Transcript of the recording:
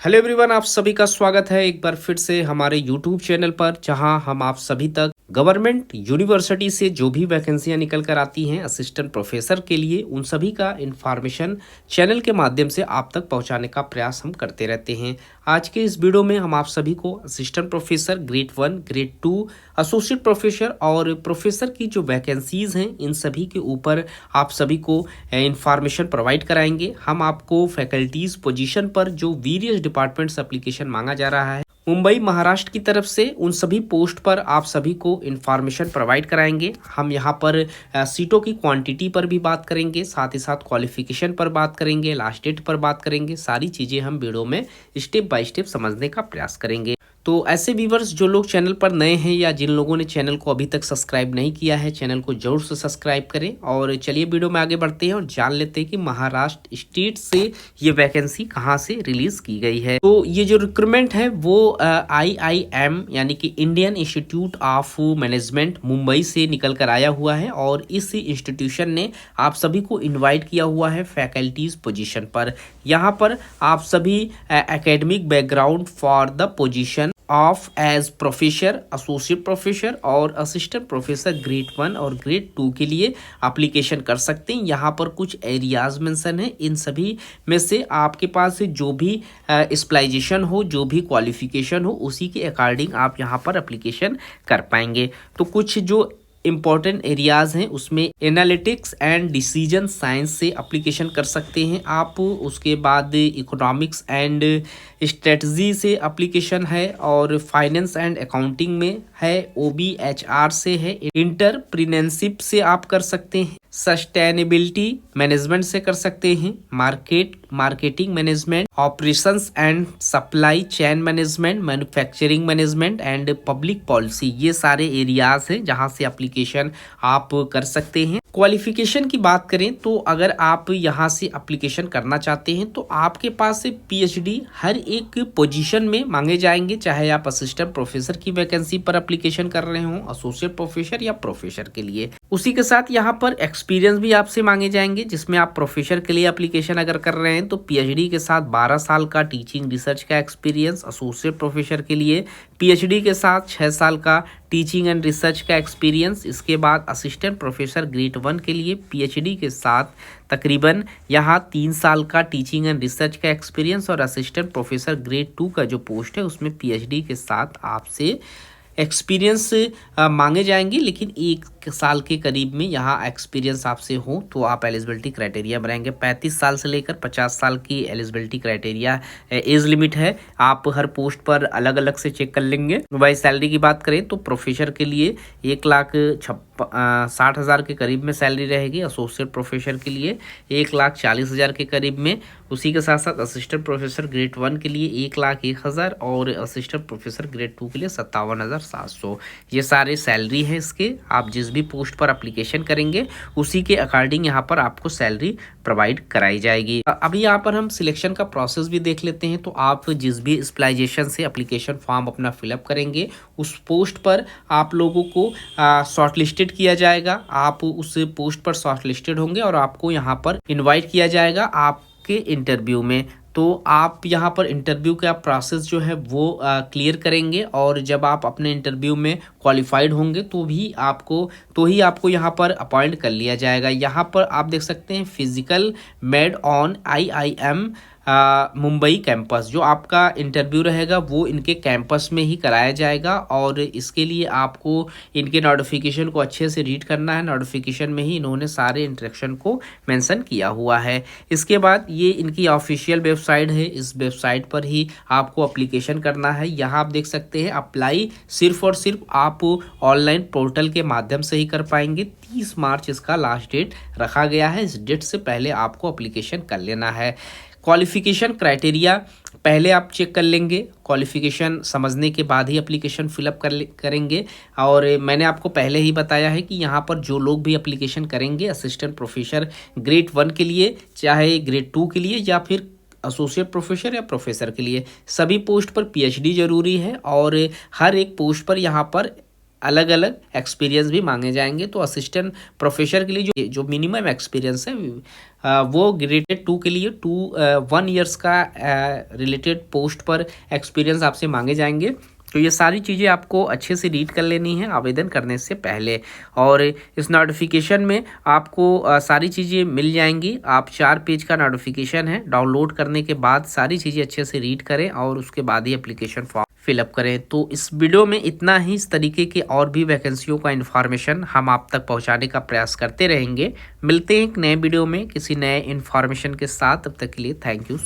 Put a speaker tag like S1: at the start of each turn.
S1: Hello everyone, आप सभी का स्वागत है एक बार फिर से हमारे यूट्यूब चैनल पर, जहां हम आप सभी तक गवर्नमेंट यूनिवर्सिटी से जो भी वैकेंसियां निकल कर आती हैं असिस्टेंट प्रोफेसर के लिए, उन सभी का इन्फॉर्मेशन चैनल के माध्यम से आप तक पहुंचाने का प्रयास हम करते रहते हैं। आज के इस वीडियो में हम आप सभी को assistant professor grade 1, grade 2, associate professor और प्रोफेसर की जो वैकेंसीज हैं, इन सभी के ऊपर आप सभी को इंफॉर्मेशन प्रोवाइड कराएंगे। हम आपको फैकल्टीज पोजीशन पर जो वेरियस डिपार्टमेंट्स एप्लीकेशन मांगा जा रहा है मुंबई महाराष्ट्र की तरफ से, उन सभी पोस्ट पर आप सभी को इंफॉर्मेशन प्रोवाइड कराएंगे। हम यहाँ पर सीटों की क्वांटिटी पर भी बात करेंगे, साथ ही साथ क्वालिफिकेशन पर बात करेंगे, लास्ट डेट पर बात करेंगे। सारी चीज़ें हम वीडियो में स्टेप बाय स्टेप समझने का प्रयास करेंगे। तो ऐसे व्यूवर्स जो लोग चैनल पर नए हैं या जिन लोगों ने चैनल को अभी तक सब्सक्राइब नहीं किया है, चैनल को जरूर से सब्सक्राइब करें। और चलिए वीडियो में आगे बढ़ते हैं और जान लेते हैं कि महाराष्ट्र स्टेट से ये वैकेंसी कहाँ से रिलीज की गई है। तो ये जो रिक्रूटमेंट है वो IIM यानी कि Indian institute of management Mumbai से निकल कर आया हुआ है, और इस इंस्टीट्यूशन ने आप सभी को इन्वाइट किया हुआ है फैकल्टीज पोजीशन पर। यहाँ पर आप सभी academic background for the position of as professor, associate professor और असिस्टेंट प्रोफेसर ग्रेड 1 और ग्रेड 2 के लिए एप्लीकेशन कर सकते हैं। यहाँ पर कुछ एरियाज मेंशन है, इन सभी में से आपके पास जो भी स्पेशलाइजेशन हो, जो भी क्वालिफिकेशन हो, उसी के अकॉर्डिंग आप यहाँ पर एप्लीकेशन कर पाएंगे। तो कुछ जो इम्पॉर्टेंट एरियाज हैं उसमें एनालिटिक्स एंड डिसीजन साइंस से एप्लीकेशन कर सकते हैं आप। उसके बाद इकोनॉमिक्स एंड स्ट्रेटजी से एप्लीकेशन है, और फाइनेंस एंड अकाउंटिंग में है, OBHR से है, इंटरप्रीनेंशिप से आप कर सकते हैं, सस्टेनेबिलिटी मैनेजमेंट से कर सकते हैं, marketing management, operations and supply chain management, manufacturing management and public policy. ये सारे एरियाज हैं जहां से एप्लीकेशन आप कर सकते हैं। क्वालिफिकेशन की बात करें तो अगर आप यहां से एप्लीकेशन करना चाहते हैं तो आपके पास से PhD हर एक पोजीशन में मांगे जाएंगे, चाहे आप असिस्टेंट प्रोफेसर की वैकेंसी पर एप्लीकेशन कर रहे हो, एसोसिएट प्रोफेसर या प्रोफेसर के लिए। उसी के साथ यहाँ पर एक्सपीरियंस भी आपसे मांगे जाएंगे, जिसमें आप प्रोफेसर के लिए एप्लीकेशन अगर कर रहे हैं तो PhD के साथ 12 साल का टीचिंग रिसर्च का एक्सपीरियंस, एसोसिएट प्रोफेसर के लिए PhD के साथ 6 साल का टीचिंग एंड रिसर्च का एक्सपीरियंस। इसके बाद असिस्टेंट प्रोफेसर ग्रेड 1 के लिए PhD के साथ तकरीबन यहाँ 3 साल का टीचिंग एंड रिसर्च का एक्सपीरियंस, और असिस्टेंट प्रोफेसर ग्रेड 2 का जो पोस्ट है उसमें PhD के साथ आपसे एक्सपीरियंस मांगे जाएंगे, लेकिन 1 साल के करीब में यहाँ एक्सपीरियंस आपसे हो तो आप एलिजिबिलिटी क्राइटेरिया बनाएंगे। 35 साल से लेकर 50 साल की एलिजिबिलिटी क्राइटेरिया एज लिमिट है। आप हर पोस्ट पर अलग अलग से चेक कर लेंगे। भाई सैलरी की बात करें तो प्रोफेसर के लिए 1,60,000 के करीब में सैलरी रहेगी, एसोसिएट प्रोफेसर के लिए 1,40,000 के करीब में। उसी के साथ साथ असिस्टेंट प्रोफेसर ग्रेड 1 के लिए 1,01,000 और असिस्टेंट प्रोफेसर ग्रेड 2 के लिए 57,700। ये सारे सैलरी है इसके। आप जिस भी पोस्ट पर एप्लीकेशन करेंगे उसी के अकॉर्डिंग यहाँ पर आपको सैलरी प्रोवाइड कराई जाएगी। अभी यहाँ पर हम सिलेक्शन का प्रोसेस भी देख लेते हैं। तो आप जिस भी स्पेशलाइजेशन से एप्लीकेशन फॉर्म अपना फिलअप करेंगे, उस पोस्ट पर आप लोगों को शॉर्टलिस्टेड किया जाएगा। आप उस पोस्ट पर शॉर्टलिस्टेड होंगे और आपको यहाँ पर इन्वाइट किया जाएगा आपके इंटरव्यू में। तो आप यहाँ पर इंटरव्यू का प्रोसेस जो है वो क्लियर करेंगे, और जब आप अपने इंटरव्यू में क्वालिफाइड होंगे तो ही आपको यहाँ पर अपॉइंट कर लिया जाएगा। यहाँ पर आप देख सकते हैं physical made on IIM Mumbai campus. जो आपका इंटरव्यू रहेगा वो इनके कैंपस में ही कराया जाएगा, और इसके लिए आपको इनके नोटिफिकेशन को अच्छे से रीड करना है। नोटिफिकेशन में ही इन्होंने सारे इंस्ट्रक्शन को मेंशन किया हुआ है। इसके बाद ये इनकी ऑफिशियल वेबसाइट है, इस वेबसाइट पर ही आपको एप्लीकेशन करना है। यहाँ आप देख सकते हैं अप्लाई सिर्फ और सिर्फ आप ऑनलाइन पोर्टल के माध्यम से ही कर पाएंगे। 30 मार्च इसका लास्ट डेट रखा गया है। इस डेट से पहले आपको एप्लीकेशन कर लेना है। क्वालिफिकेशन क्राइटेरिया पहले आप चेक कर लेंगे, क्वालिफिकेशन समझने के बाद ही एप्लीकेशन फिलअप करेंगे। और मैंने आपको पहले ही बताया है कि यहाँ पर जो लोग भी एप्लीकेशन करेंगे असिस्टेंट प्रोफेसर ग्रेड 1 के लिए, चाहे ग्रेड 2 के लिए या फिर एसोसिएट प्रोफेसर या प्रोफेसर के लिए, सभी पोस्ट पर PhD जरूरी है। और हर एक पोस्ट पर यहाँ पर अलग अलग एक्सपीरियंस भी मांगे जाएंगे। तो असिस्टेंट प्रोफेसर के लिए जो मिनिमम एक्सपीरियंस है वो ग्रेडेड 2 के लिए 1 ईयर्स का रिलेटेड पोस्ट पर एक्सपीरियंस आपसे मांगे जाएंगे। तो ये सारी चीज़ें आपको अच्छे से रीड कर लेनी है आवेदन करने से पहले। और इस नोटिफिकेशन में आपको सारी चीज़ें मिल जाएंगी। आप 4 पेज का नोटिफिकेशन है, डाउनलोड करने के बाद सारी चीज़ें अच्छे से रीड करें और उसके बाद ही एप्लीकेशन फॉर्म फिलअप करें। तो इस वीडियो में इतना ही। इस तरीके के और भी वैकेंसियों का इन्फॉर्मेशन हम आप तक पहुंचाने का प्रयास करते रहेंगे। मिलते हैं एक नए वीडियो में किसी नए इन्फॉर्मेशन के साथ। तब तक के लिए थैंक यू।